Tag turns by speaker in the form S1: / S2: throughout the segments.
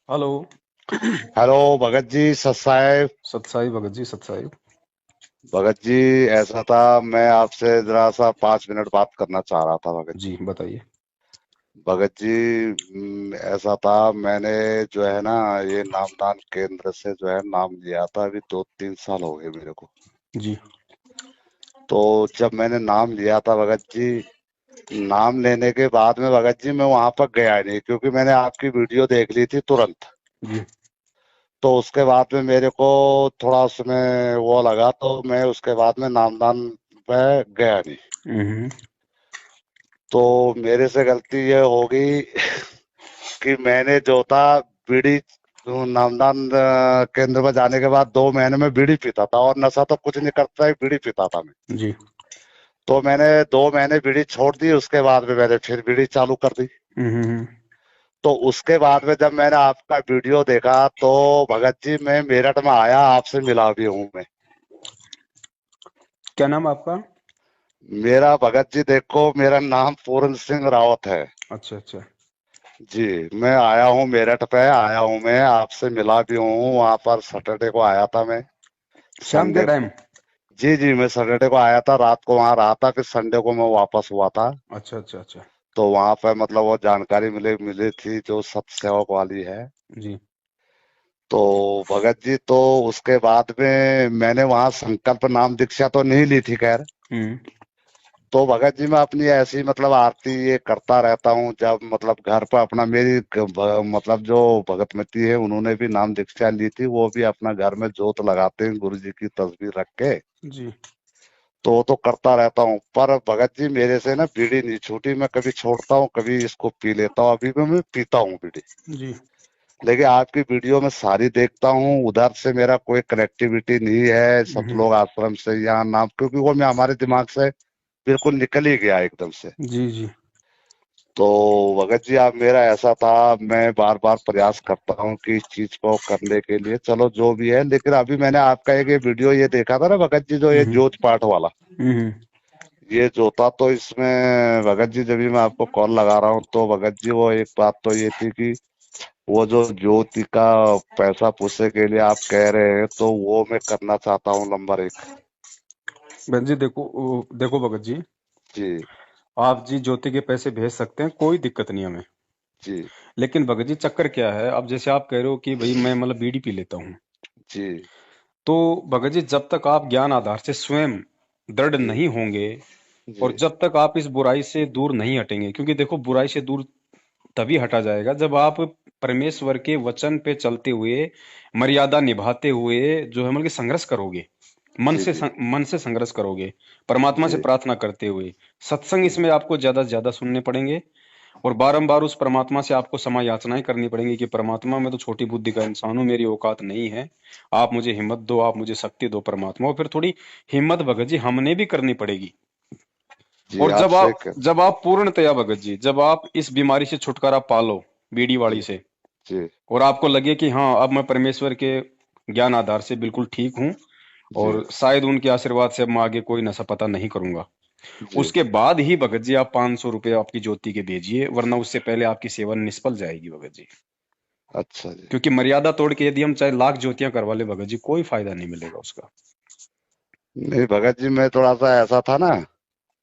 S1: Hello.
S2: Hello Bhagat ji सत साहेब।
S1: सतसाई भगत जी, सतसाई।
S2: भगत जी, ऐसा था, मैं आपसे जरा सा 5 मिनट बात करना चाह रहा था भगत जी।
S1: जी बताइए।
S2: भगत जी, ऐसा था, मैंने जो है ना, ये नामदान केंद्र से जो है नाम लिया था, अभी 2-3 साल हो गए मेरे को।
S1: जी।
S2: तो जब मैंने नाम लिया था भगत जी, नाम लेने के बाद में भगत जी मैं वहां पर गया नहीं, क्योंकि मैंने आपकी वीडियो देख ली थी तुरंत।
S1: जी।
S2: तो उसके बाद में मेरे को थोड़ा उसमें वो लगा, तो मैं उसके बाद में नामदान पे गया नहीं।
S1: हम्म।
S2: तो मेरे से गलती ये होगी कि मैंने जो था बीड़ी, नामदान केंद्र में जाने के बाद 2 महीने में बीड़ी पीता था, और नशा तो कुछ नहीं करता है, बीड़ी पीता था मैं।
S1: जी।
S2: तो मैंने 2 महीने बीड़ी छोड़ दी, उसके बाद में मैंने फिर बीड़ी चालू कर दी।
S1: हम्म।
S2: तो उसके बाद में जब मैंने आपका वीडियो देखा, तो भगत जी मैं मेरठ में आया, आपसे मिला भी हूँ मैं।
S1: क्या नाम आपका?
S2: मेरा भगत जी देखो, मेरा नाम पूर्ण सिंह रावत है।
S1: अच्छा अच्छा।
S2: जी, मैं आया हूँ, मेरठ पे आया हूँ, मैं आपसे मिला भी हूँ, वहां पर सैटरडे को आया था मैं।
S1: शाम के
S2: संडे
S1: टाइम?
S2: को, जी जी, मैं सैटरडे को आया था, रात को वहां रहा था, फिर संडे को मैं वापस हुआ था।
S1: अच्छा अच्छा अच्छा।
S2: तो वहां पे मतलब वो जानकारी मिली मिली थी जो सत्य सेवक वाली है।
S1: जी।
S2: तो भगत जी, तो उसके बाद में मैंने वहां संकल्प नाम दीक्षा तो नहीं ली थी, खैर।
S1: हम्म।
S2: तो भगत जी मैं अपनी ऐसी मतलब आरती ये करता रहता हूँ, जब मतलब घर पर अपना मेरी मतलब जो भगतमती है उन्होंने भी नाम दीक्षा ली थी, वो भी अपना घर में जोत लगाते हैं गुरु जी की तस्वीर रख के।
S1: जी।
S2: तो वो तो करता रहता हूँ, पर भगत जी मेरे से ना बीड़ी नहीं छूटी, मैं कभी छोड़ता हूँ कभी इसको पी लेता हूँ, अभी भी मैं पीता हूँ बीड़ी।
S1: जी।
S2: लेकिन आपकी वीडियो में सारी देखता हूँ, उधर से मेरा कोई कनेक्टिविटी नहीं है
S1: हम्म।
S2: सतलोक आश्रम से या नाम, क्योंकि वो मैं हमारे दिमाग से बिल्कुल निकल ही गया एकदम से।
S1: जी। जी।
S2: तो भगत जी, आप मेरा ऐसा था, मैं बार बार प्रयास करता हूँ कि इस चीज को करने के लिए, चलो जो भी है, लेकिन अभी मैंने आपका एक ये वीडियो ये देखा था ना भगत जी, जो ये
S1: हम्म।
S2: ज्योत पाठ वाला,
S1: हम्म।
S2: ये जो था, तो इसमें भगत जी जब भी मैं आपको कॉल लगा रहा हूँ, तो भगत जी वो एक बात तो ये थी कि वो जो ज्योति का पैसा पूछने के लिए आप कह रहे हैं, तो वो मैं करना चाहता हूँ, नंबर 1।
S1: बहन जी देखो, देखो भगत जी,
S2: जी
S1: आप जी ज्योति के पैसे भेज सकते हैं, कोई दिक्कत नहीं हमें।
S2: जी
S1: लेकिन भगत जी चक्कर क्या है, अब जैसे आप कह रहे हो कि भाई मैं मतलब बीड़ी पी लेता हूँ,
S2: जी
S1: तो भगत जी जब तक आप ज्ञान आधार से स्वयं दृढ़
S2: जी
S1: नहीं होंगे, और
S2: जी
S1: जब तक आप इस बुराई से दूर नहीं हटेंगे, क्योंकि देखो बुराई से दूर तभी हटा जाएगा जब आप परमेश्वर के वचन पे चलते हुए, मर्यादा निभाते हुए जो है मतलब कि संघर्ष करोगे,
S2: जी जी
S1: मन से संघर्ष करोगे, परमात्मा से
S2: जी
S1: प्रार्थना करते हुए। सत्संग
S2: जी
S1: इसमें आपको ज्यादा से ज्यादा सुनने पड़ेंगे, और बारंबार उस परमात्मा से आपको क्षमा याचनाएं करनी पड़ेंगी कि परमात्मा मैं तो छोटी बुद्धि का इंसान हूं, मेरी औकात नहीं है, आप मुझे हिम्मत दो, आप मुझे शक्ति दो परमात्मा। और फिर थोड़ी हिम्मत भगत जी हमने भी करनी पड़ेगी।
S2: जी,
S1: और
S2: आप सही
S1: जब आप पूर्णतया भगत जी, जब आप इस बीमारी से छुटकारा पालो, बीड़ी वाली
S2: जी
S1: से,
S2: जी
S1: और आपको लगे कि हाँ अब मैं परमेश्वर के ज्ञान आधार से बिल्कुल ठीक हूँ,
S2: जी
S1: और शायद उनके आशीर्वाद से अब मैं आगे कोई नशा पता नहीं करूंगा,
S2: जी।
S1: उसके बाद ही भगत जी आप 500 रुपये आपकी ज्योति के भेजिए, वरना उससे पहले आपकी सेवा निष्फल जाएगी भगत जी।
S2: अच्छा जी।
S1: क्योंकि मर्यादा तोड़ के यदि हम चाहे लाख ज्योतियां करवा ले भगत जी, कोई फायदा नहीं मिलेगा उसका।
S2: नहीं भगत जी, मैं थोड़ा सा ऐसा था ना,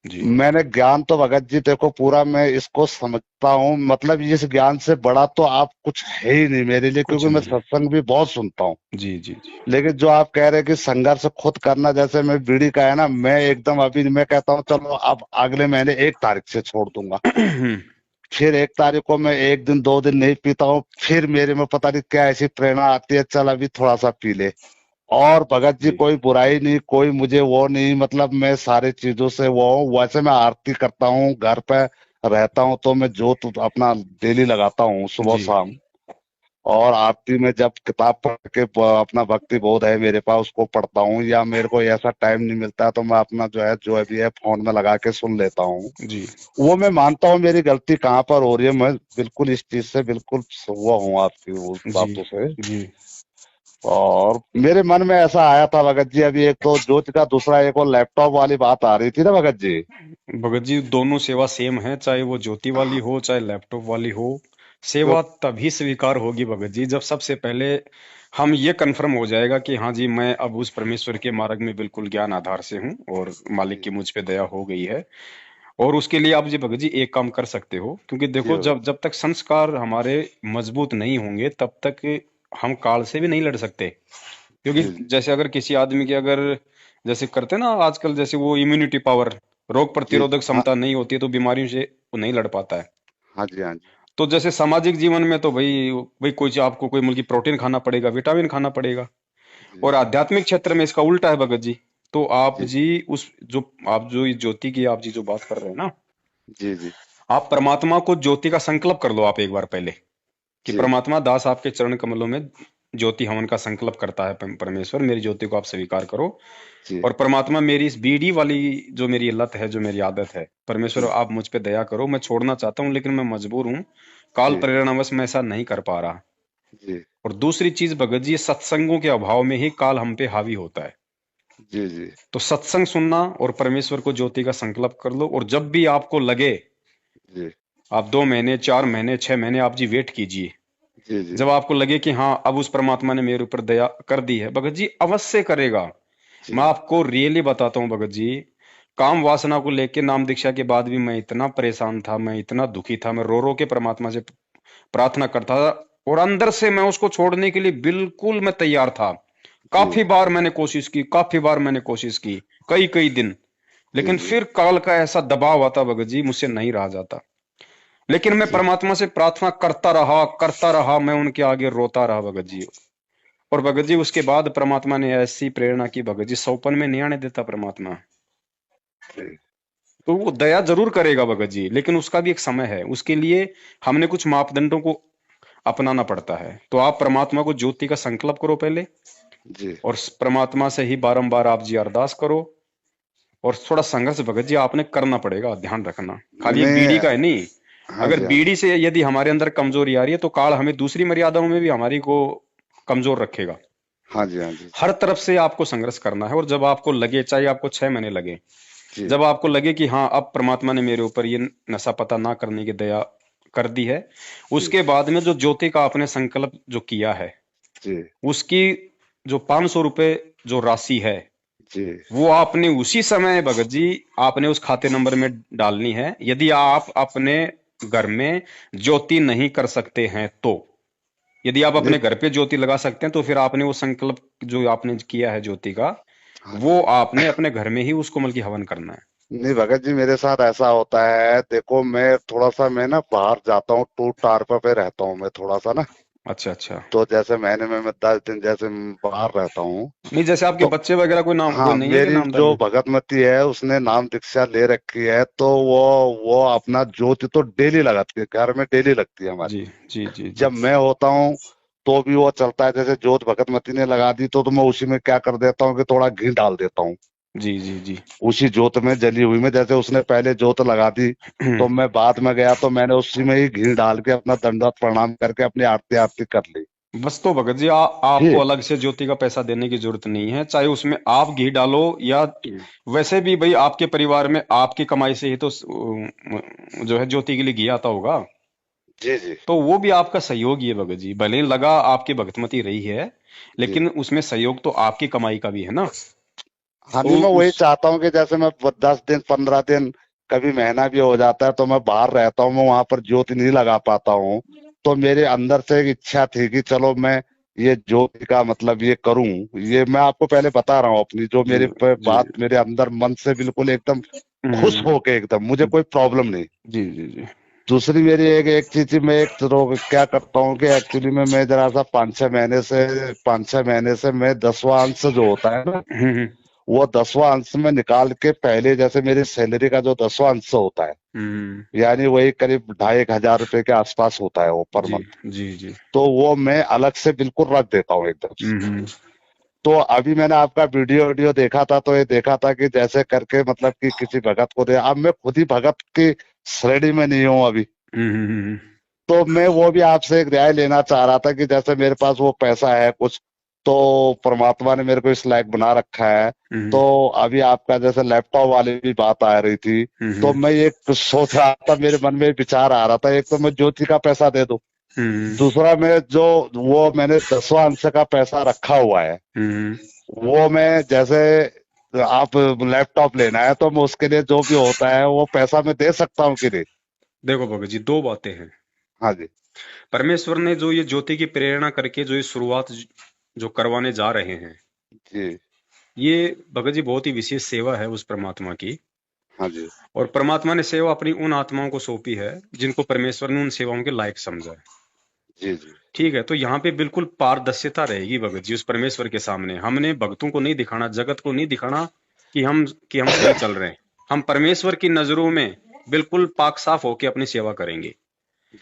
S1: जी।
S2: मैंने ज्ञान तो भगत जी देखो पूरा मैं इसको समझता हूँ, मतलब इस ज्ञान से बड़ा तो आप कुछ है ही नहीं मेरे लिए,
S1: कुछ
S2: क्योंकि मैं
S1: नहीं।
S2: सत्संग भी बहुत सुनता हूँ।
S1: जी जी जी।
S2: लेकिन जो आप कह रहे हैं कि संघर्ष खुद करना, जैसे मैं बीड़ी का है ना, मैं एकदम अभी मैं कहता हूँ चलो अब अगले महीने 1 तारीख से छोड़ दूंगा, फिर 1 तारीख को मैं 1 दिन 2 दिन नहीं पीता हूँ, फिर मेरे में पता नहीं क्या ऐसी प्रेरणा आती है, चल अभी थोड़ा सा पी ले। और भगत जी
S1: जी।
S2: कोई बुराई नहीं, कोई मुझे वो नहीं, मतलब मैं सारी चीजों से वो हूँ, वैसे मैं आरती करता हूँ, घर पे रहता हूँ तो मैं जोत अपना डेली लगाता हूँ सुबह
S1: जी।
S2: शाम। और आरती में जब किताब पढ़ के अपना भक्ति बोध है मेरे पास, उसको पढ़ता हूँ, या मेरे को ऐसा टाइम नहीं मिलता तो मैं अपना जो भी है फोन में लगा के सुन लेता हूँ।
S1: जी।
S2: वो मैं मानता हूँ मेरी गलती कहाँ पर हो रही है, मैं बिल्कुल इस चीज से बिल्कुल वो हूँ आपकी उस
S1: जी।
S2: बातों से।
S1: जी।
S2: और मेरे मन में ऐसा आया था भगत जी, अभी एक तो ज्योति का, दूसरा एक और लैपटॉप वाली बात आ रही थी ना भगत जी।
S1: भगत जी दोनों सेवा सेम है, चाहे वो ज्योति वाली हो चाहे लैपटॉप वाली हो,
S2: तो
S1: सेवा तभी स्वीकार होगी भगत जी जब सबसे पहले हम ये कन्फर्म हो जाएगा कि हाँ जी मैं अब उस परमेश्वर के मार्ग में बिल्कुल ज्ञान आधार से हूँ और मालिक
S2: जी
S1: की मुझ पे दया हो गई है। और उसके लिए आप जी भगत जी एक काम कर सकते हो, क्योंकि
S2: जी
S1: देखो जब जब तक संस्कार हमारे मजबूत नहीं होंगे तब तक हम काल से भी नहीं लड़ सकते। क्योंकि
S2: जी जी
S1: जैसे अगर किसी आदमी की अगर जैसे करते हैं ना आजकल, जैसे वो इम्यूनिटी पावर, रोग
S2: जी
S1: प्रतिरोधक
S2: हाँ
S1: क्षमता नहीं होती है तो बीमारियों से वो नहीं लड़ पाता है।
S2: हाँ जी हाँ जी
S1: तो जैसे सामाजिक जीवन में तो भाई भाई कोई आपको कोई मुल्की प्रोटीन खाना पड़ेगा, विटामिन खाना पड़ेगा।
S2: जी
S1: और आध्यात्मिक क्षेत्र में इसका उल्टा है भगत जी। तो आप
S2: जी
S1: जी उस जो आप जो इस ज्योति की आप जी जो बात कर रहे हैं ना,
S2: जी जी
S1: आप परमात्मा को ज्योति का संकल्प कर लो आप एक बार पहले, कि
S2: जी
S1: परमात्मा दास आपके चरण कमलों में ज्योति हवन का संकल्प करता है, परमेश्वर मेरी ज्योति को आप स्वीकार करो।
S2: जी
S1: और परमात्मा मेरी इस बीड़ी वाली जो मेरी लत है, जो मेरी आदत है, परमेश्वर
S2: जी
S1: आप मुझ पे दया करो, मैं छोड़ना चाहता हूँ लेकिन मैं मजबूर हूँ, काल
S2: जी
S1: प्रेरणावश मैं ऐसा नहीं कर पा रहा।
S2: जी
S1: और दूसरी चीज भगत जी, सत्संगों के अभाव में ही काल हम पे हावी होता है।
S2: जी जी
S1: तो सत्संग सुनना और परमेश्वर को ज्योति का संकल्प कर लो, और जब भी आपको लगे,
S2: जी
S1: आप 2 महीने 4 महीने 6 महीने आप जी वेट कीजिए।
S2: जी जी
S1: जब आपको लगे कि हाँ अब उस परमात्मा ने मेरे ऊपर दया कर दी है, भगत जी अवश्य करेगा। मैं
S2: जी
S1: आपको रियली बताता हूँ भगत जी, काम वासना को लेके नाम दीक्षा के बाद भी मैं इतना परेशान था, मैं इतना दुखी था, मैं रो रो के परमात्मा से प्रार्थना करता था। और अंदर से मैं उसको छोड़ने के लिए बिल्कुल मैं तैयार था।
S2: जी
S1: काफी बार मैंने कोशिश की, काफी बार मैंने कोशिश की, कई कई दिन।
S2: जी
S1: लेकिन
S2: जी
S1: फिर काल का ऐसा दबाव आता भगत जी, मुझसे नहीं रहा जाता। लेकिन मैं
S2: जी
S1: परमात्मा से प्रार्थना करता रहा, मैं उनके आगे रोता रहा भगत जी। और भगत जी उसके बाद परमात्मा ने ऐसी प्रेरणा की भगत जी, सौपन में नहीं आने देता परमात्मा।
S2: जी
S1: तो वो दया जरूर करेगा भगत जी, लेकिन उसका भी एक समय है, उसके लिए हमने कुछ मापदंडों को अपनाना पड़ता है। तो आप परमात्मा को ज्योति का संकल्प करो पहले,
S2: जी
S1: और परमात्मा से ही बारंबार आप जी अरदास करो। और थोड़ा संघर्ष भगत जी आपने करना पड़ेगा, ध्यान रखना, खाली एक बीड़ी
S2: नहीं
S1: का है नहीं।
S2: हाँ
S1: अगर
S2: जी हाँ जी
S1: बीड़ी से यदि हमारे अंदर कमजोरी आ रही है तो काल हमें दूसरी मर्यादाओं में भी हमारी को कमजोर रखेगा।
S2: हाँ जी हाँ जी
S1: हर तरफ से आपको संघर्ष करना है, और जब आपको लगे, चाहे आपको 6 महीने लगे,
S2: जी
S1: जब आपको लगे कि हाँ अब परमात्मा ने मेरे ऊपर ये नशा पता ना करने की दया कर दी है,
S2: जी
S1: उसके बाद में जो ज्योति का आपने संकल्प जो किया है,
S2: जी
S1: उसकी जो 500 रुपए जो राशि है,
S2: जी
S1: वो आपने उसी समय भगत जी आपने उस खाते नंबर में डालनी है। यदि आप अपने घर में ज्योति नहीं कर सकते हैं तो, यदि आप
S2: नहीं
S1: अपने घर पे ज्योति लगा सकते हैं तो फिर आपने वो संकल्प जो आपने किया है ज्योति का,
S2: हाँ
S1: वो
S2: जी
S1: आपने अपने घर में ही उसको मतलब कि हवन करना है।
S2: नहीं भगत जी मेरे साथ ऐसा होता है देखो मैं थोड़ा सा मैं ना बाहर जाता हूँ टूर टार पे रहता हूँ मैं थोड़ा सा ना
S1: अच्छा अच्छा।
S2: तो जैसे महीने में मैं 10 दिन जैसे बाहर रहता हूँ
S1: नहीं जैसे आपके
S2: तो
S1: बच्चे वगैरह कोई नाम कोई
S2: हाँ
S1: नहीं है कि
S2: मेरी जो
S1: नामधारी?
S2: भगतमती है उसने नाम दीक्षा ले रखी है तो वो अपना ज्योति तो डेली लगाती है घर में डेली लगती है हमारी
S1: जी जी जी जी।
S2: जब मैं होता हूँ तो भी वो चलता है जैसे जोत भगतमती ने लगा दी तो मैं उसी में क्या कर देता हूँ कि थोड़ा घी डाल देता हूँ
S1: जी जी जी।
S2: उसी जोत में जली हुई में जैसे उसने पहले जोत लगा दी तो मैं बाद में गया तो मैंने उसी में ही घी डाल के अपना दंडवत प्रणाम करके अपनी आरती आरती कर ली
S1: बस तो भगत जी आपको
S2: ठीक
S1: अलग से ज्योति का पैसा देने की जरूरत नहीं है, चाहे उसमें आप घी डालो या वैसे भी भाई आपके परिवार में आपकी कमाई से ही तो जो है ज्योति के लिए घी आता होगा।
S2: जी जी
S1: तो वो भी आपका सहयोग ही है भगत जी, भले ही लगा आपकी भगतमती रही है,
S2: जी
S1: लेकिन उसमें सहयोग तो आपकी कमाई का भी है ना।
S2: हाँ
S1: तो
S2: नहीं मैं
S1: उस
S2: वही चाहता हूँ कि जैसे मैं 10 दिन 15 दिन कभी महीना भी हो जाता है तो मैं बाहर रहता हूँ मैं वहां पर ज्योति नहीं लगा पाता हूँ तो मेरे अंदर से एक इच्छा थी कि चलो मैं ये ज्योति का मतलब ये करूं ये मैं आपको पहले बता रहा हूँ अपनी जो
S1: जी
S2: मेरी
S1: जी।
S2: बात मेरे अंदर मन से बिल्कुल एकदम खुश
S1: हम्म,
S2: होके एकदम मुझे कोई प्रॉब्लम नहीं
S1: जी जी जी।
S2: दूसरी मेरी एक एक चीज थी मैं एक क्या करता हूँ कि एक्चुअली में मैं जरा सा 5-6 महीने से मैं 10वां अंश जो होता है ना
S1: हम्म
S2: वो 10वां अंश में निकाल के पहले जैसे मेरी सैलरी का जो 10वां अंश होता है
S1: हम्म।
S2: यानी वही करीब 2,500 रुपए के आसपास होता है वो पर
S1: जी
S2: मंथ
S1: जी जी।
S2: तो वो मैं अलग से बिल्कुल रख देता हूँ एकदम से
S1: हम्म।
S2: तो अभी मैंने आपका वीडियो वीडियो देखा था तो ये देखा था कि जैसे करके मतलब कि किसी भगत को दे अब मैं खुद ही भगत की श्रेणी में नहीं हूँ अभी
S1: हम्म।
S2: तो मैं वो भी आपसे एक राय लेना चाह रहा था कि जैसे मेरे पास वो पैसा है कुछ तो परमात्मा ने मेरे को इस लायक बना रखा है तो
S1: हम्म
S2: अभी आपका जैसे लैपटॉप वाली भी बात आ रही थी तो
S1: हम्म।
S2: मैं ये सोच रहा था मेरे मन में विचार आ रहा था एक तो मैं ज्योति का पैसा दे दूं दूसरा मैं जो वो मैंने 10वां अंश का पैसा रखा हुआ है, वो मैं जैसे आप लैपटॉप लेना है तो मैं उसके लिए जो भी होता है वो पैसा मैं दे सकता हूँ कि नहीं?
S1: देखो भगत जी, दो बातें हैं।
S2: हाँ जी।
S1: परमेश्वर ने जो ये ज्योति की प्रेरणा करके जो ये शुरुआत जो करवाने जा रहे हैं,
S2: जी।
S1: ये भगत जी बहुत ही विशेष सेवा है उस परमात्मा की।
S2: हाँ जी।
S1: और परमात्मा ने सेवा अपनी उन आत्माओं को सौंपी है जिनको परमेश्वर ने उन सेवाओं के लायक समझा है।
S2: जी। जी।
S1: ठीक है, तो यहाँ पे बिल्कुल पारदर्शिता रहेगी भगत जी उस परमेश्वर के सामने। हमने भक्तों को नहीं दिखाना, जगत को नहीं दिखाना कि हम सही चल रहे हैं। हम परमेश्वर की नजरों में बिल्कुल पाक साफ होके अपनी सेवा करेंगे,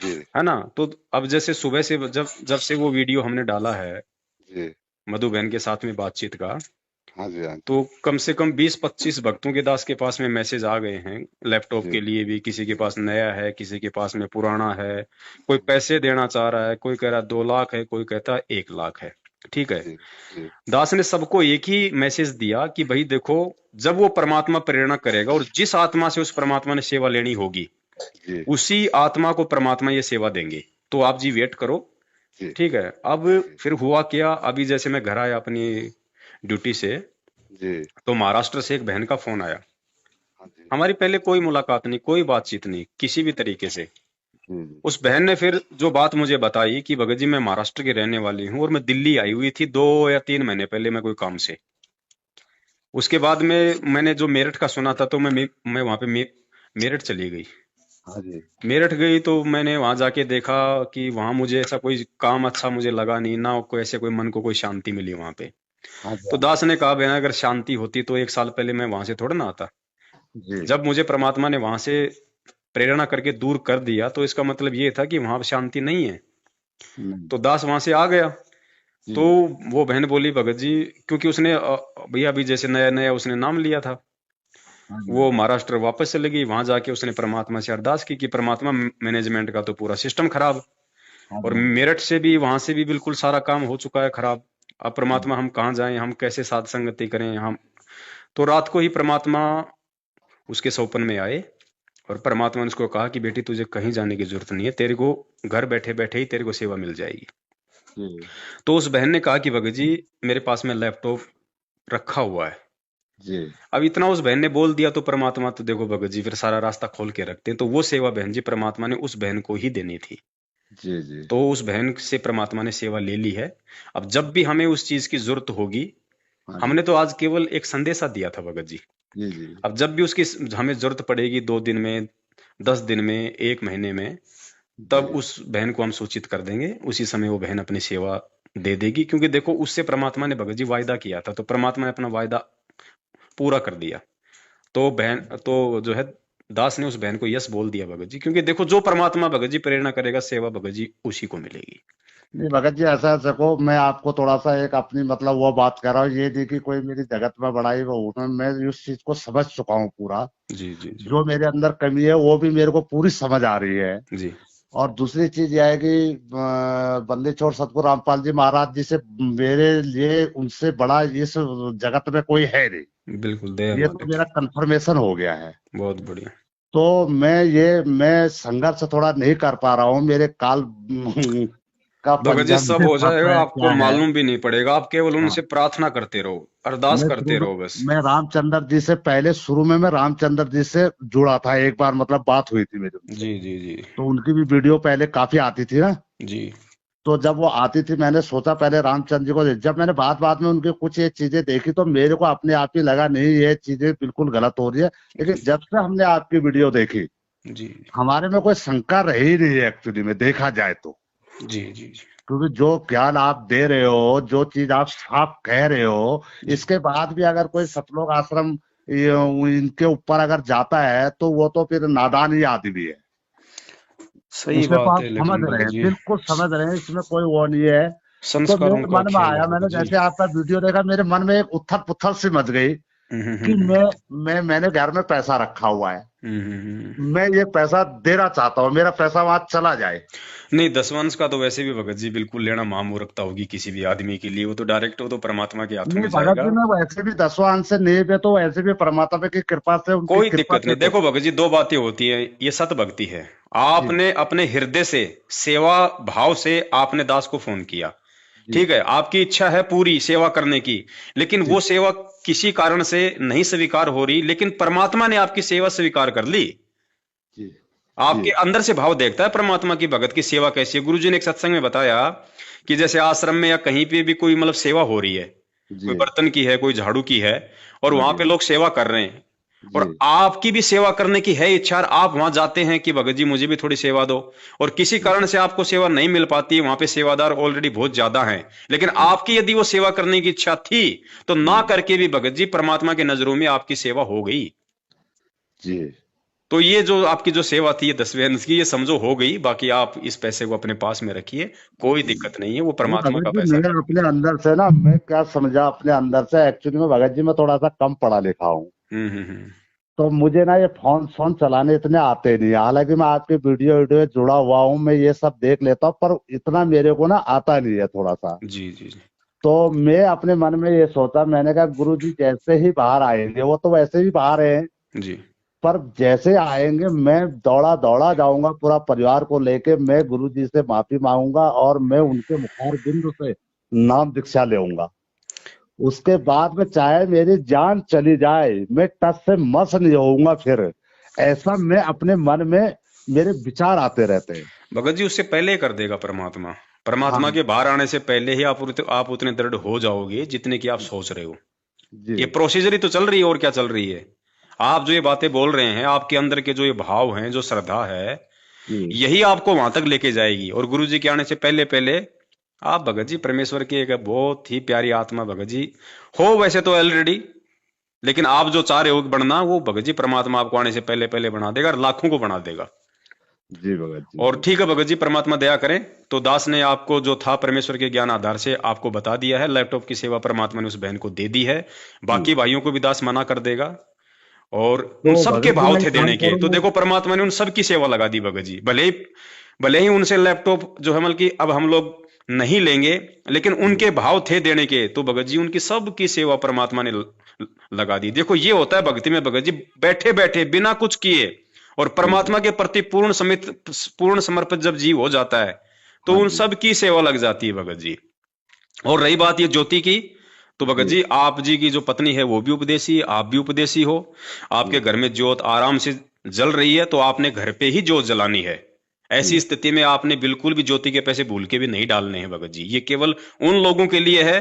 S2: जी।
S1: है ना। तो अब जैसे सुबह से जब जब से वो वीडियो हमने डाला है
S2: जी।
S1: मधु बहन के साथ में बातचीत का,
S2: हाँ जी। हाँ
S1: तो कम से कम 20-25 भक्तों के दास के पास में मैसेज आ गए हैं लैपटॉप
S2: जी।
S1: के लिए भी। किसी के पास नया है, किसी के पास में पुराना है। कोई पैसे देना चाह रहा है, कोई कह रहा है 2 लाख है, कोई कहता है 1 लाख है। ठीक है।
S2: जी। जी।
S1: दास ने सबको एक ही मैसेज दिया कि भाई देखो, जब वो परमात्मा प्रेरणा करेगा और जिस आत्मा से उस परमात्मा ने सेवा लेनी होगी,
S2: जी।
S1: उसी आत्मा को परमात्मा ये सेवा देंगे। तो आप जी वेट करो।
S2: जी।
S1: ठीक है। अब
S2: जी।
S1: फिर हुआ क्या, अभी जैसे मैं घर आया अपनी ड्यूटी से,
S2: जी।
S1: तो महाराष्ट्र से एक बहन का फोन आया।
S2: हाँ जी।
S1: हमारी पहले कोई मुलाकात नहीं, कोई बातचीत नहीं किसी भी तरीके से।
S2: जी।
S1: उस बहन ने फिर जो बात मुझे बताई कि भगत जी मैं महाराष्ट्र की रहने वाली हूँ और मैं दिल्ली आई हुई थी 2 या 3 महीने पहले, मैं कोई काम से। उसके बाद में मैंने जो मेरठ का सुना था, तो मैं वहां पे मेरठ चली गई।
S2: हाँ जी।
S1: मेरठ गई तो मैंने वहां जाके देखा कि वहां मुझे ऐसा कोई काम अच्छा मुझे लगा नहीं ना, कोई ऐसे कोई मन को कोई शांति मिली वहां पे।
S2: हाँ जी।
S1: तो दास ने कहा बहन, अगर शांति होती तो 1 साल पहले मैं वहां से थोड़ा ना आता।
S2: जी।
S1: जब मुझे परमात्मा ने वहां से प्रेरणा करके दूर कर दिया, तो इसका मतलब ये था कि वहां शांति नहीं है।
S2: नहीं।
S1: तो दास वहां से आ गया। तो
S2: जी।
S1: वो बहन बोली भगत जी, क्योंकि उसने भैया अभी जैसे नया नया उसने नाम लिया था,
S2: हाँ जी।
S1: वो महाराष्ट्र वापस चले गई। वहां जाके उसने परमात्मा से अरदास की कि परमात्मा, मैनेजमेंट का तो पूरा सिस्टम खराब,
S2: हाँ
S1: और
S2: जी।
S1: मेरठ से भी वहां से भी बिल्कुल सारा काम हो चुका है खराब। अब
S2: हाँ
S1: परमात्मा हम कहाँ जाएं, हम कैसे साध संगति करें हम। तो रात को ही परमात्मा उसके सौपन में आए, और परमात्मा ने उसको कहा कि बेटी तुझे कहीं जाने की जरूरत नहीं है, तेरे को घर बैठे बैठे ही तेरे को सेवा मिल जाएगी।
S2: जी।
S1: तो उस बहन ने कहा कि भगत जी मेरे पास में लैपटॉप रखा हुआ है।
S2: जी।
S1: अब इतना उस बहन ने बोल दिया तो परमात्मा तो देखो भगत जी फिर सारा रास्ता खोल के रखते हैं। तो वो सेवा बहन जी परमात्मा ने उस बहन को ही देनी थी।
S2: जी। जी।
S1: तो उस बहन से परमात्मा ने सेवा ले ली है। अब जब भी हमें उस चीज की जरूरत होगी,
S2: हाँ जी।
S1: हमने तो आज केवल एक संदेशा दिया था भगत जी।
S2: जी। जी।
S1: अब जब भी उसकी हमें जरूरत पड़ेगी, 2 दिन में, 10 दिन में, 1 महीने में, तब
S2: जी।
S1: उस बहन को हम सूचित कर देंगे। उसी समय वो बहन अपनी सेवा दे देगी, क्योंकि देखो उससे परमात्मा ने भगत जी वायदा किया था, तो परमात्मा ने अपना वायदा पूरा कर दिया। तो बहन तो जो है, दास ने उस बहन को यस बोल दिया भगत जी, क्योंकि देखो जो परमात्मा भगत जी प्रेरणा करेगा, सेवा भगत जी उसी को मिलेगी।
S2: नहीं भगत जी, ऐसा देखो, मैं आपको थोड़ा सा एक अपनी मतलब वो बात कर रहा हूँ, ये नहीं कि कोई मेरी जगत में बढ़ाई वो हूं। मैं उस चीज को समझ चुका हूँ पूरा।
S1: जी जी जी
S2: जो मेरे अंदर कमी है वो भी मेरे को पूरी समझ आ रही है।
S1: जी।
S2: और दूसरी चीज यह है कि बंदी छोड़ सतगुरु रामपाल जी महाराज जी से मेरे लिए उनसे बड़ा इस जगत में कोई है नहीं।
S1: बिल्कुल दया
S2: ये तो
S1: मालिक।
S2: मेरा कंफर्मेशन हो गया है।
S1: बहुत बढ़िया।
S2: तो मैं संघर्ष थोड़ा नहीं कर पा रहा हूँ, मेरे काल का
S1: भगत जी
S2: पंजा
S1: सब
S2: में
S1: हो
S2: फंस
S1: जाएगा,
S2: है
S1: आपको
S2: क्या है।
S1: मालूम भी नहीं पड़ेगा। आप केवल
S2: हाँ।
S1: उनसे प्रार्थना करते रहो, अरदास
S2: मैं
S1: करते
S2: शुरू
S1: रहो बस।
S2: मैं रामचंद्र जी से पहले शुरू में मैं रामचंद्र जी से जुड़ा था, एक बार मतलब बात हुई थी मेरी उनसे।
S1: जी जी जी
S2: तो उनकी भी वीडियो पहले काफी आती थी ना।
S1: जी
S2: तो जब वो आती थी मैंने सोचा पहले रामचंद्र जी को जब मैंने बात बात में उनकी कुछ ये चीजें देखी तो मेरे को अपने आप ही लगा नहीं ये चीजें बिल्कुल गलत हो रही है। लेकिन
S1: जी
S2: जब से हमने आपकी वीडियो देखी,
S1: जी
S2: हमारे में कोई शंका रह ही नहीं है एक्चुअली में देखा जाए तो।
S1: जी जी जी
S2: क्योंकि जो ज्ञान आप दे रहे हो, जो चीज आप साफ कह रहे हो,
S1: जी।
S2: इसके बाद भी अगर कोई सतलोक आश्रम इनके ऊपर अगर जाता है तो वो तो फिर नादान ही आदमी है।
S1: सही
S2: उसे तो
S1: बात
S2: आप
S1: है,
S2: समझ
S1: लेकिन
S2: रहे
S1: भगत
S2: हैं,
S1: जी
S2: बिल्कुल समझ रहे हैं, इसमें कोई वो नहीं है। तो
S1: संस्कारों
S2: मेरे
S1: का
S2: मन में
S1: खेल है
S2: आया,
S1: भगत
S2: मैंने
S1: जी।
S2: जैसे आपका वीडियो देखा मेरे मन में एक उथल पुथल सी मच गई कि मैंने घर में पैसा रखा हुआ है,
S1: हम्म।
S2: मैं ये पैसा देना चाहता हूँ, मेरा पैसा वहां चला जाए।
S1: नहीं, दसवंश का तो वैसे भी भगत जी बिल्कुल लेना महामूर्खता होगी किसी भी आदमी के लिए। वो तो डायरेक्ट, वो तो परमात्मा के हाथों
S2: नहीं
S1: में
S2: भगत
S1: जाएगा।
S2: जी, मैं वैसे भी 10वां से नहीं पे तो वैसे भी परमात्मा की कृपा से, उनकी
S1: कोई
S2: कृपा
S1: दिक्कत
S2: से
S1: नहीं।
S2: तो।
S1: देखो भगत जी, दो बातें होती हैं, ये सत भक्ति है।
S2: जी
S1: आपने अपने हृदय से, सेवा भाव से आपने दास को फोन किया,
S2: जी
S1: ठीक है, आपकी इच्छा है पूरी सेवा करने की, लेकिन
S2: जी
S1: वो सेवा किसी कारण से नहीं स्वीकार हो रही, लेकिन परमात्मा ने आपकी सेवा स्वीकार कर ली।
S2: जी जी
S1: आपके अंदर से भाव देखता है परमात्मा की, भगत की सेवा कैसी है। गुरुजी ने एक सत्संग में बताया कि जैसे आश्रम में या कहीं पे भी कोई मतलब सेवा हो रही है, कोई
S2: जी
S1: बर्तन की है, कोई झाड़ू की है, और वहां
S2: जी
S1: पे लोग सेवा कर रहे हैं,
S2: जी
S1: और आपकी भी सेवा करने की है इच्छा, और आप वहां जाते हैं कि भगत जी मुझे भी थोड़ी सेवा दो, और किसी
S2: जी
S1: कारण से आपको सेवा नहीं मिल पाती, वहां पे सेवादार ऑलरेडी बहुत ज्यादा हैं, लेकिन
S2: जी
S1: आपकी यदि वो सेवा करने की इच्छा थी, तो ना
S2: जी
S1: करके भी भगत जी परमात्मा की नजरों में आपकी सेवा हो गई।
S2: जी।
S1: तो ये जो आपकी जो सेवा थी, ये 10वें अंश की, ये समझो हो गई। बाकी आप इस पैसे को अपने पास में रखिए, कोई दिक्कत नहीं है, वो
S2: नहीं
S1: परमात्मा
S2: भगत
S1: का
S2: जी,
S1: पैसा
S2: मैं
S1: है।
S2: अपने अंदर से ना, मैं क्या समझा अपने अंदर से, एक्चुअली में भगत जी मैं थोड़ा सा कम पढ़ा लिखा हूँ।
S1: हम्म।
S2: तो मुझे ना ये फोन फोन चलाने इतने आते नहीं, हालांकि मैं आपके वीडियो वीडियो जुड़ा हुआ हूँ, मैं ये सब देख लेता हूँ, पर इतना मेरे को ना आता नहीं है थोड़ा सा।
S1: जी जी जी
S2: तो मैं अपने मन में ये सोचा, मैंने कहा गुरु जी जैसे ही बाहर आएंगे, वो तो वैसे ही बाहर हैं,
S1: जी।
S2: पर जैसे आएंगे मैं दौड़ा दौड़ा जाऊंगा पूरा परिवार को लेके, मैं गुरु जी से माफी मांगूंगा और मैं उनके मुखार बिंदु से नाम दीक्षा लेऊंगा। उसके बाद में चाहे मेरी जान चली जाए, मैं टस से मस नहीं होऊंगा फिर। ऐसा मैं अपने मन में, मेरे विचार आते रहते हैं।
S1: भगत जी, उससे पहले कर देगा परमात्मा। परमात्मा
S2: हाँ
S1: के बाहर आने से पहले ही आप उतने दृढ़ हो जाओगे जितने की आप सोच रहे हो।
S2: जी
S1: ये प्रोसीजर ही तो चल रही है, और क्या चल रही है। आप जो ये बातें बोल रहे हैं, आपके अंदर के जो ये भाव हैं, जो श्रद्धा है,
S2: जी
S1: यही आपको वहां तक लेके जाएगी। और गुरु जी के आने से पहले पहले आप भगत जी परमेश्वर की एक बहुत ही प्यारी आत्मा भगत जी हो वैसे तो ऑलरेडी, लेकिन आप जो चाह रहे हो बनना, वो भगत जी परमात्मा आपको आने से पहले पहले बना देगा, और लाखों को बना देगा।
S2: जी भगत जी
S1: और
S2: जी
S1: ठीक है भगत जी, परमात्मा दया करें। तो दास ने आपको जो था परमेश्वर के ज्ञान आधार से आपको बता दिया है। लैपटॉप की सेवा परमात्मा ने उस बहन को दे दी है।
S2: जी।
S1: बाकी भाइयों को भी दास मना कर देगा। और उन
S2: तो
S1: सबके
S2: भगत जी
S1: भाव
S2: मैं एक
S1: थे
S2: काम
S1: देने के, तो
S2: करूंगा।
S1: देखो परमात्मा ने उन सबकी सेवा लगा दी भगत जी। भले ही उनसे लैपटॉप जो है मतलब कि अब हम लोग नहीं लेंगे, लेकिन
S2: जी
S1: उनके भाव थे देने के, तो भगत जी उनकी सबकी सेवा परमात्मा ने लगा दी। देखो ये होता है भक्ति में भगत जी, बैठे बैठे बिना कुछ किए, और
S2: जी जी।
S1: परमात्मा के प्रति पूर्ण समर्पित जब जीव हो जाता है, तो
S2: हाँ
S1: उन
S2: जी।
S1: सब की सेवा लग जाती है भगत जी। और रही बात ये ज्योति की, तो भगत
S2: जी
S1: जी आप जी की जो पत्नी है वो भी उपदेशी, आप भी उपदेशी हो। आपके
S2: जी
S1: घर में ज्योत आराम से जल रही है, तो आपने घर पे ही ज्योत जलानी है। ऐसी
S2: जी
S1: स्थिति में आपने बिल्कुल भी ज्योति के पैसे भूल के भी नहीं डालने हैं भगत जी। ये केवल उन लोगों के लिए है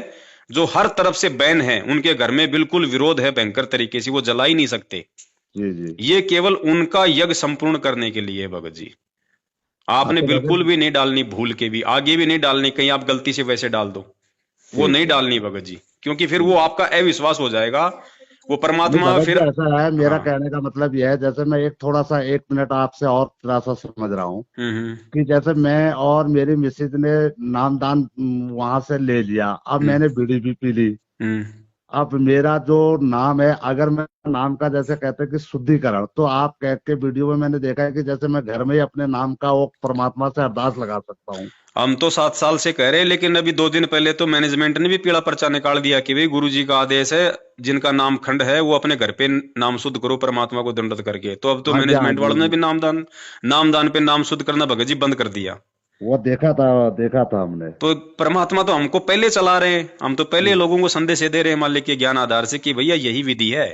S1: जो हर तरफ से बैन है, उनके घर में बिल्कुल विरोध है भयंकर तरीके से, वो जला ही नहीं सकते।
S2: जी जी।
S1: ये केवल उनका यज्ञ संपूर्ण करने के लिए है भगत जी।
S2: हाँ
S1: आपने
S2: तो
S1: बिल्कुल
S2: भगत।
S1: भी नहीं डालनी, भूल के भी आगे भी नहीं डालनी, कहीं आप गलती से वैसे डाल दो, वो
S2: ठीक
S1: नहीं
S2: है।
S1: डालनी भगत जी, क्योंकि फिर वो
S2: ठीक।
S1: आपका अविश्वास हो जाएगा। वो
S2: नहीं
S1: परमात्मा
S2: भगत जी,
S1: फिर।
S2: ऐसा है, मेरा
S1: हाँ।
S2: कहने का मतलब यह है, जैसे मैं एक थोड़ा सा 1 मिनट आपसे और थोड़ा सा समझ रहा हूँ,
S1: हम्म
S2: कि जैसे मैं और मेरी मिसेज ने नामदान वहां से ले लिया, अब
S1: हम्म
S2: मैंने बीड़ी भी पी ली।
S1: हम्म
S2: अब मेरा जो नाम है, अगर मैं नाम का जैसे कहते हैं कि शुद्धिकरण, तो आप कह के वीडियो में मैंने देखा है कि जैसे मैं घर में ही अपने नाम का वो परमात्मा से अरदास लगा सकता हूँ।
S1: हम तो 7 साल से कह रहे हैं, लेकिन अभी 2 दिन पहले तो मैनेजमेंट ने भी पीला पर्चा निकाल दिया कि भाई गुरु जी का आदेश है, जिनका नाम खंड है वो अपने घर पे नाम शुद्ध करो परमात्मा को दंडत करके। तो अब तो
S2: हाँ जी हाँ
S1: मैनेजमेंट
S2: जी
S1: वालों ने भी नामदान पे नाम शुद्ध करना भगत जी बंद कर दिया।
S2: वो देखा था हमने।
S1: तो परमात्मा तो हमको पहले चला रहे हैं, हम तो पहले
S2: हम्म,
S1: लोगों को संदेश दे रहे हैं मालिक के ज्ञान आधार से कि भैया यही विधि है।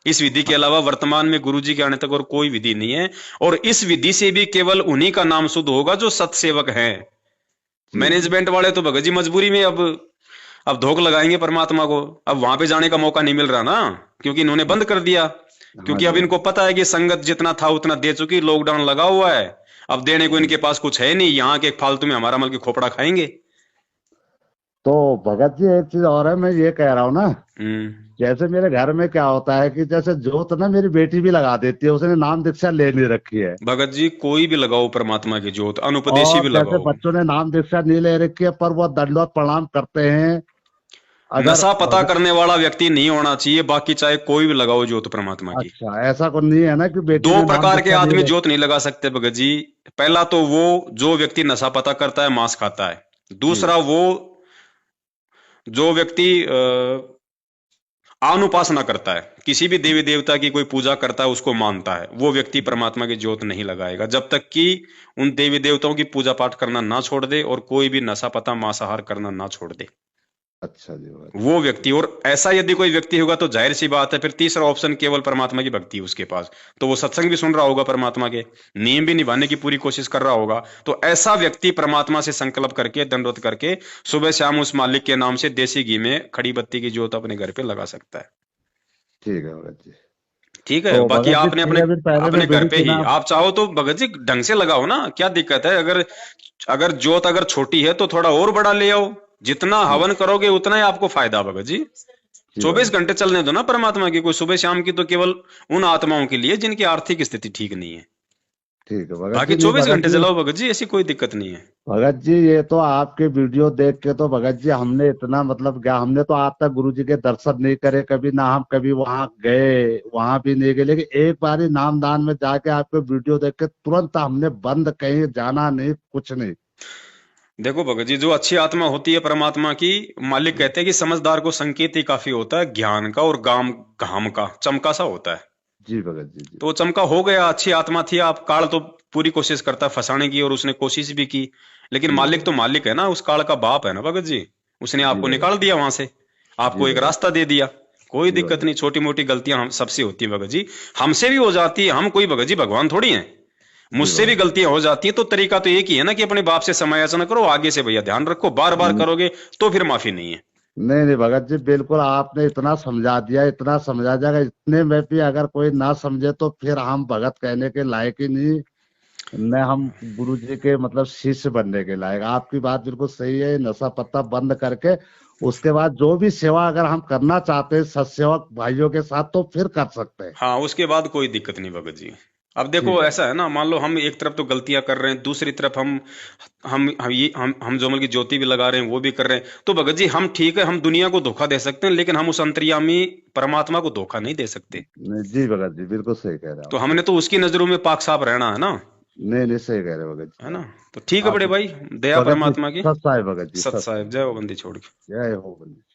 S1: इस विधि के अलावा वर्तमान में गुरु जी के आने तक और कोई विधि नहीं है। और इस विधि से भी केवल उन्हीं का नाम शुद्ध होगा जो सत्सेवक हैं।
S2: जी जी।
S1: मैनेजमेंट वाले तो भगत जी मजबूरी में अब धोख लगाएंगे परमात्मा को। अब वहां पे जाने का मौका नहीं मिल रहा ना, क्योंकि इन्होंने बंद कर दिया।
S2: हाँ
S1: क्योंकि अब
S2: जी हाँ
S1: इनको
S2: जी।
S1: पता है कि संगत जितना था उतना दे चुकी, लॉकडाउन लगा हुआ है, अब देने को
S2: जी।
S1: इनके पास कुछ है नहीं, यहाँ के फालतू में हमारा मल के खोपड़ा खाएंगे।
S2: तो भगत जी एक चीज और है, मैं ये कह रहा हूँ ना,
S1: हम्म।
S2: जैसे मेरे घर में क्या होता है कि जैसे जोत ना मेरी बेटी भी लगा देती है, उसने नाम दीक्षा ले नहीं रखी है।
S1: भगत जी कोई भी लगाओ परमात्मा की जोत, अनुपदेशी
S2: और
S1: भी
S2: जैसे
S1: लगाओ।
S2: बच्चों ने नाम दीक्षा नहीं ले रखी है, पर वो दंडवत प्रणाम करते हैं। अगर
S1: नशा पता
S2: भगत,
S1: करने वाला व्यक्ति नहीं होना चाहिए, बाकी चाहे कोई भी लगाओ ज्योत परमात्मा की।
S2: अच्छा ऐसा कुछ नहीं है ना कि बेटी
S1: दो
S2: ने नाम
S1: प्रकार के
S2: लिखा नहीं
S1: आदमी
S2: रहे।
S1: ज्योत नहीं लगा सकते भगत जी। पहला तो वो जो व्यक्ति नशा पता करता है, मांस खाता है।
S2: जी।
S1: दूसरा वो जो व्यक्ति अनुपासना करता है, किसी भी देवी देवता की कोई पूजा करता है, उसको मानता है, वो व्यक्ति परमात्मा की ज्योत नहीं लगाएगा जब तक कि उन देवी देवताओं की पूजा पाठ करना ना छोड़ दे और कोई भी नशा पता मांसाहार करना ना छोड़ दे,
S2: अच्छा जी भगत
S1: वो व्यक्ति। और ऐसा यदि कोई व्यक्ति होगा तो जाहिर सी बात है, फिर तीसरा ऑप्शन केवल परमात्मा की भक्ति है उसके पास, तो वो सत्संग भी सुन रहा होगा, परमात्मा के नियम भी निभाने की पूरी कोशिश कर रहा होगा। तो ऐसा व्यक्ति परमात्मा से संकल्प करके, दंडवत करके, सुबह शाम उस मालिक के नाम से देसी घी में खड़ी बत्ती की ज्योत अपने घर पे लगा सकता है।
S2: ठीक है भगत जी।
S1: ठीक है,
S2: तो
S1: बाकी
S2: भगत जी
S1: आपने अपने
S2: थोड़े दिन पहले मैं
S1: अपने घर
S2: बीड़ी
S1: पे ही
S2: पीना।
S1: आप चाहो तो भगत जी ढंग से लगाओ ना, क्या दिक्कत है? अगर अगर जोत अगर छोटी है तो थोड़ा और बड़ा ले आओ, जितना
S2: जी।
S1: हवन करोगे उतना ही आपको फायदा भगत जी।
S2: जी
S1: 24
S2: भगत जी।
S1: घंटे चलने दो ना परमात्मा की, कोई सुबह शाम की तो केवल उन आत्माओं के लिए जिनकी आर्थिक स्थिति ठीक नहीं है।
S2: ठीक है भगत
S1: बाकी
S2: जी। नहीं
S1: 24
S2: भगत
S1: घंटे
S2: जी,
S1: चलाओ भगत जी, ऐसी कोई दिक्कत नहीं है।
S2: भगत जी ये तो आपके वीडियो देख के तो भगत जी हमने इतना मतलब क्या, हमने तो आज तक गुरु जी के दर्शन नहीं करे कभी ना, हम कभी वहां गए वहां भी नहीं गए, लेकिन एक बार ही नामदान में जाके आपके वीडियो देख के तुरंत हमने बंद, कहीं जाना नहीं कुछ नहीं।
S1: देखो भगत जी, जो अच्छी आत्मा होती है परमात्मा की, मालिक कहते हैं कि समझदार को संकेत ही काफी होता है ज्ञान का, और गाम घाम का चमका सा होता है।
S2: जी भगत जी। जी।
S1: तो वो चमका हो गया, अच्छी आत्मा थी। आप काल तो पूरी कोशिश करता है फंसाने की, और उसने कोशिश भी की, लेकिन
S2: जी
S1: मालिक तो
S2: भगत।
S1: मालिक है ना, उस काल का बाप है ना भगत जी। उसने
S2: जी
S1: आपको
S2: भगत।
S1: निकाल दिया वहां से,
S2: जी
S1: आपको एक
S2: भगत।
S1: रास्ता दे दिया। कोई
S2: जी
S1: दिक्कत
S2: भगत।
S1: नहीं, छोटी मोटी गलतियां हम सबसे होती है भगत जी, हमसे भी हो जाती है। हम कोई भगत जी भगवान थोड़ी हैं,
S2: जी
S1: मुझसे भी
S2: भगत।
S1: गलतियां हो जाती हैं। तो तरीका तो एक ही है ना कि अपने बाप से समायाचना करो, आगे से भैया ध्यान रखो, बार बार
S2: न-
S1: करोगे तो फिर माफी नहीं है।
S2: नहीं नहीं भगत जी, बिल्कुल आपने इतना समझा दिया, इतना समझा जाएगा, इतने में भी अगर कोई ना समझे तो फिर हम भगत कहने के लायक ही नहीं, न हम गुरु जी के मतलब शिष्य बनने के लायक। आपकी बात बिल्कुल सही है, नशा पत्ता बंद करके उसके बाद जो भी सेवा अगर हम करना चाहते हैं सत्सेवक भाइयों के साथ तो फिर कर सकते हैं।
S1: हाँ, उसके बाद कोई दिक्कत नहीं भगत जी। अब देखो
S2: ठीक है।
S1: ऐसा है ना, मान लो हम एक तरफ तो गलतियां कर रहे हैं, दूसरी तरफ हम जो मतलब की ज्योति भी लगा रहे हैं, वो भी कर रहे हैं, तो भगत जी हम ठीक है, हम दुनिया को धोखा दे सकते हैं, लेकिन हम उस अंतर्यामी परमात्मा को धोखा नहीं दे सकते।
S2: नहीं, जी भगत जी बिल्कुल सही कह रहे हैं
S1: तो
S2: आप।
S1: हमने तो उसकी नजरों में पाक साफ रहना है ना।
S2: नहीं नहीं सही कह रहे हैं भगत
S1: है
S2: जी
S1: ना?
S2: आप।
S1: तो ठीक है
S2: आप
S1: बड़े भाई, दया
S2: भगत जी
S1: परमात्मा की।
S2: सत साहेब, भगत जी
S1: सत
S2: सत
S1: साहिब,
S2: साहेब।
S1: जय हो बंदी छोड़ के।
S2: जय हो बंदी।